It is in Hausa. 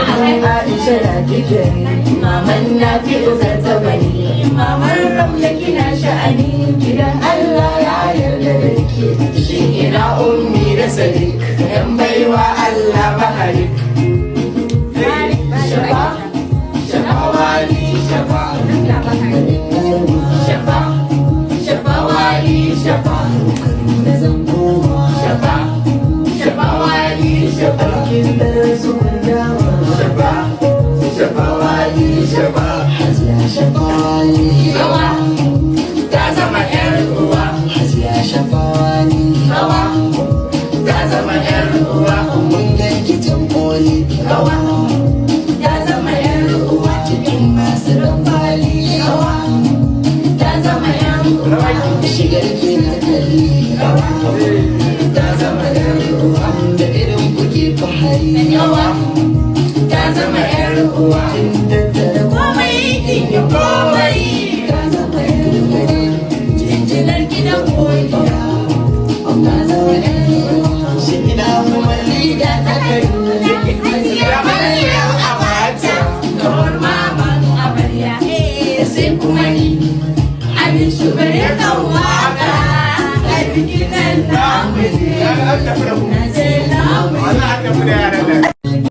Aisha na kikiri, maman na fi uzar ta bani, maman ramla kina sha'ani, gidan Allah ya yarda da ke. Shi ina ummi da sadiq, yan baiwa Allah baharik. Shafa, shafa wali, shafa, shafa, shafa wali, shafa, shafa, shafa wali, shafa. Rawa ta zama ‘yar uwa, rawa ta zama ‘yar uwa, mun ganki tamboli. Rawa ta zama ‘yar uwa, cikin masu rambali. Rawa ta zama ‘yar uwa, shigar ki na kalli. Rawa ta zama ‘yar uwa, da irin kuke fahari. Rawa ta zama ‘yar uwa, komai kinyi komai. Ta zama ‘yar uwa, jinjinar gidan koyi. Ta zama ‘yar uwa, shi ina umarni da tsakari. Amaryar amata, kawar maman amarya. Sai kuma ni, abin shugabar kan waka. A bikin nan na muje, na ce na muje.